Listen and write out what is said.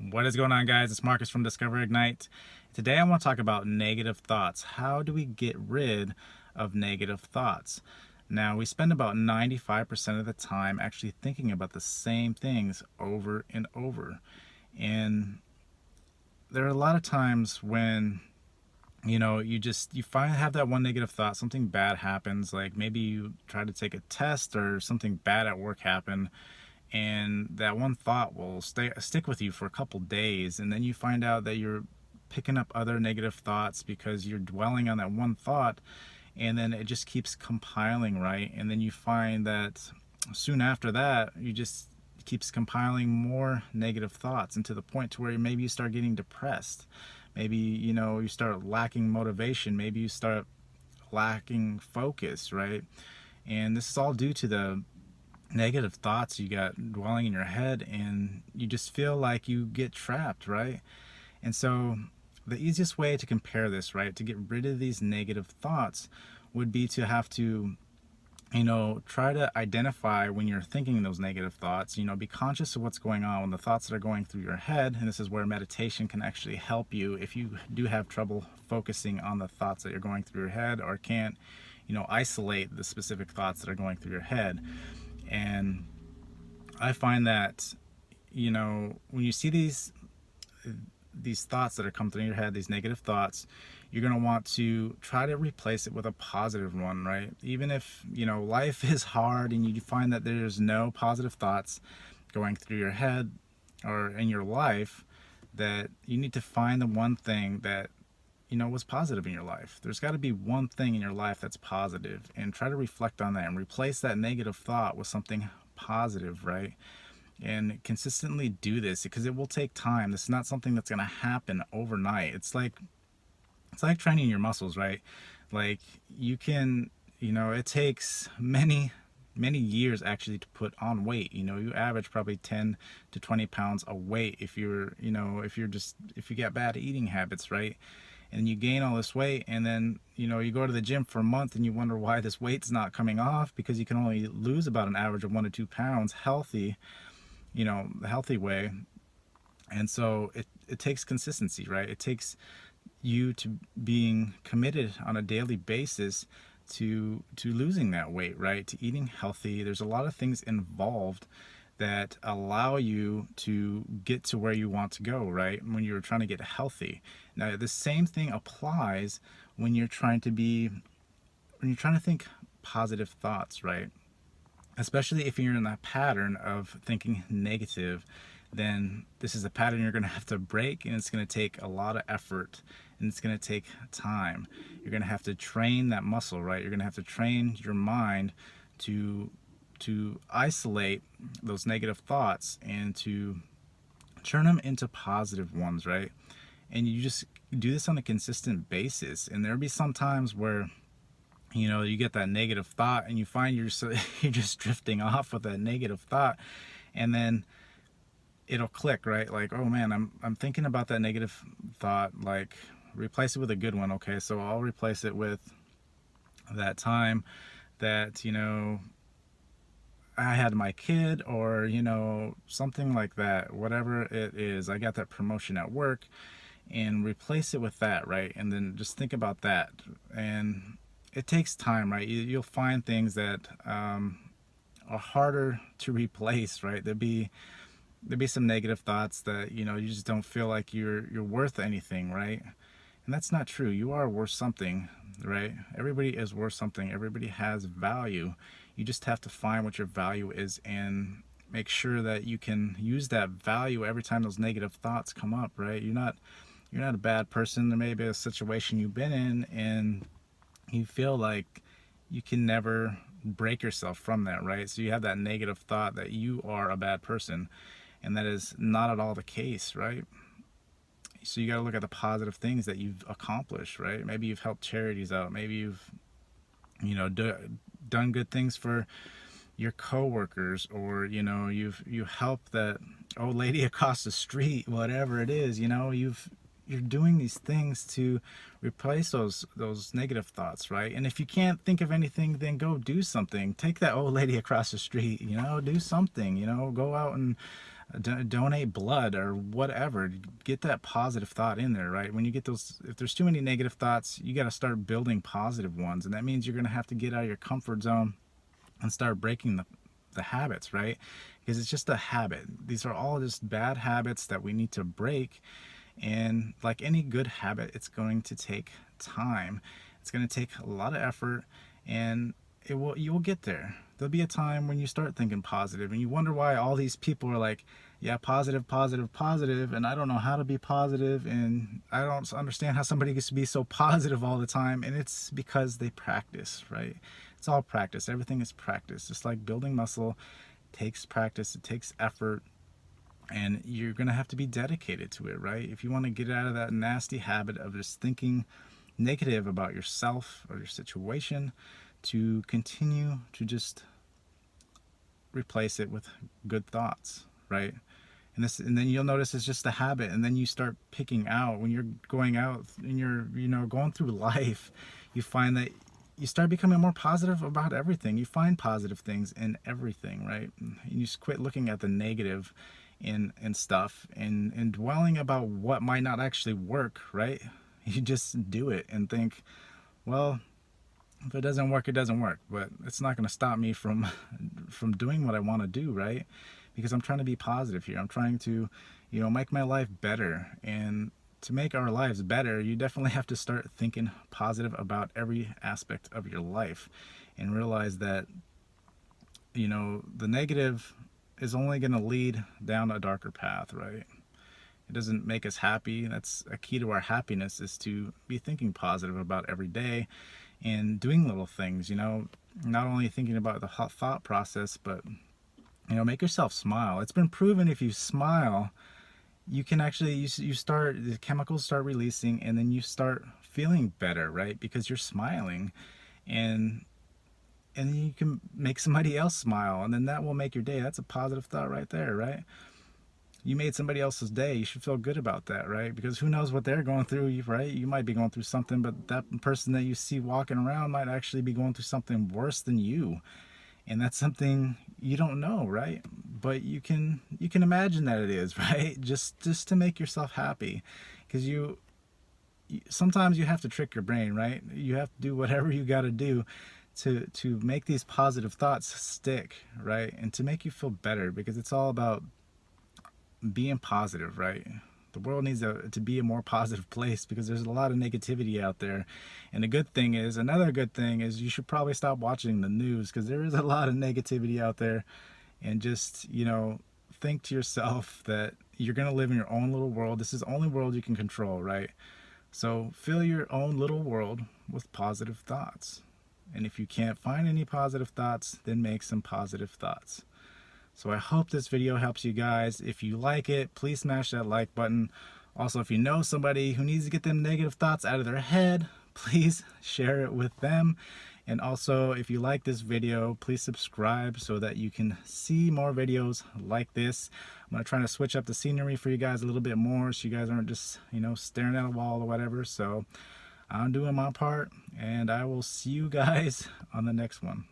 What is going on, guys? It's Marcus from Discover Ignite. Today I want to talk about negative thoughts. How do we get rid of negative thoughts? Now, we spend about 95% of the time actually thinking about the same things over and over. And there are a lot of times when you find have that one negative thought, something bad happens, like maybe you try to take a test or something bad at work happened, and that one thought will stick with you for a couple days, and then you find out that you're picking up other negative thoughts because you're dwelling on that one thought, and then it just keeps compiling, right? And then you find that soon after that you just keeps compiling more negative thoughts, and to the point to where maybe you start getting depressed. Maybe you start lacking motivation, maybe you start lacking focus, right? And this is all due to the negative thoughts you got dwelling in your head, and you just feel like you get trapped, right? And so the easiest way to compare this, right, to get rid of these negative thoughts would be to have to try to identify when you're thinking those negative thoughts. Be conscious of what's going on when the thoughts that are going through your head. And this is where meditation can actually help you if you do have trouble focusing on the thoughts that you're going through your head, or can't isolate the specific thoughts that are going through your head. And I find that when you see these thoughts that are coming through your head, these negative thoughts, you're going to want to try to replace it with a positive one, right? Even if life is hard and you find that there's no positive thoughts going through your head or in your life, that you need to find the one thing that was positive in your life. There's got to be one thing in your life that's positive, and try to reflect on that and replace that negative thought with something positive, right? And consistently do this, because it will take time. This is not something that's going to happen overnight. It's like training your muscles, right? Like you can, it takes many years actually to put on weight. You average probably 10 to 20 pounds of weight if if you get bad eating habits, right? And you gain all this weight, and then you go to the gym for a month and you wonder why this weight's not coming off, because you can only lose about an average of 1 to 2 pounds healthy, the healthy way. And so it takes consistency, right? It takes you to being committed on a daily basis to losing that weight, right? To eating healthy. There's a lot of things involved that allow you to get to where you want to go, right? When you're trying to get healthy. Now, the same thing applies when you're trying to think positive thoughts, right? Especially if you're in that pattern of thinking negative, then this is a pattern you're going to have to break, and it's going to take a lot of effort, and it's going to take time. You're going to have to train that muscle, right? You're going to have to train your mind to isolate those negative thoughts and to turn them into positive ones, right? And you just do this on a consistent basis. And there'll be some times where you get that negative thought, and you find you're just drifting off with that negative thought, and then it'll click, right? Like, oh man, I'm thinking about that negative thought, like replace it with a good one. Okay, so I'll replace it with that time that I had my kid, or something like that, whatever it is. I got that promotion at work, and replace it with that, right? And then just think about that. And it takes time, right? You'll find things that are harder to replace, right? There'll be some negative thoughts that you just don't feel like you're worth anything, right? And that's not true. You are worth something, right? Everybody is worth something. Everybody has value. You just have to find what your value is, and make sure that you can use that value every time those negative thoughts come up, right? You're not a bad person. There may be a situation you've been in, and you feel like you can never break yourself from that, right? So you have that negative thought that you are a bad person, and that is not at all the case, right? So you got to look at the positive things that you've accomplished, right? Maybe you've helped charities out. Maybe you've done good things for your coworkers, or you helped that old lady across the street, whatever it is. You're doing these things to replace those negative thoughts, right? And if you can't think of anything, then go do something. Take that old lady across the street, do something. Go out and donate blood or whatever. Get that positive thought in there, right? When you get those, if there's too many negative thoughts, you got to start building positive ones, and that means you're going to have to get out of your comfort zone and start breaking the habits, right? Because it's just a habit. These are all just bad habits that we need to break. And like any good habit, it's going to take time. It's going to take a lot of effort, and you will get there. There'll be a time when you start thinking positive and you wonder why all these people are like, yeah, positive, positive, positive, and I don't know how to be positive, and I don't understand how somebody gets to be so positive all the time. And it's because they practice, right? It's all practice. Everything is practice. Just like building muscle, it takes practice, it takes effort, and you're going to have to be dedicated to it, right? If you want to get out of that nasty habit of just thinking negative about yourself or your situation, to continue to just replace it with good thoughts, right? And then you'll notice it's just a habit, and then you start picking out when you're going out and you're, going through life, you find that you start becoming more positive about everything. You find positive things in everything, right? And you just quit looking at the negative in stuff and dwelling about what might not actually work, right? You just do it and think, well, if it doesn't work, it doesn't work, but it's not going to stop me from doing what I want to do, right? Because I'm trying to be positive here. I'm trying to, make my life better. And to make our lives better, you definitely have to start thinking positive about every aspect of your life, and realize that, the negative is only going to lead down a darker path, right? It doesn't make us happy. That's a key to our happiness, is to be thinking positive about every day and doing little things, not only thinking about the thought process, but, make yourself smile. It's been proven if you smile, you can actually, you start, the chemicals start releasing, and then you start feeling better, right? Because you're smiling, and you can make somebody else smile, and then that will make your day. That's a positive thought right there, right? You made somebody else's day. You should feel good about that, right? Because who knows what they're going through, right? You might be going through something, but that person that you see walking around might actually be going through something worse than you. And that's something you don't know, right? But you can imagine that it is, right? Just to make yourself happy. Because sometimes you have to trick your brain, right? You have to do whatever you got to do to make these positive thoughts stick, right? And to make you feel better, because it's all about being positive, right? The world needs to be a more positive place, because there's a lot of negativity out there. And another good thing is you should probably stop watching the news, because there is a lot of negativity out there. And just, think to yourself that you're going to live in your own little world. This is the only world you can control, right? So fill your own little world with positive thoughts. And if you can't find any positive thoughts, then make some positive thoughts. So I hope this video helps you guys. If you like it, please smash that like button. Also, if you know somebody who needs to get them negative thoughts out of their head, please share it with them. And also, if you like this video, please subscribe so that you can see more videos like this. I'm going to try to switch up the scenery for you guys a little bit more, so you guys aren't just, staring at a wall or whatever. So I'm doing my part, and I will see you guys on the next one.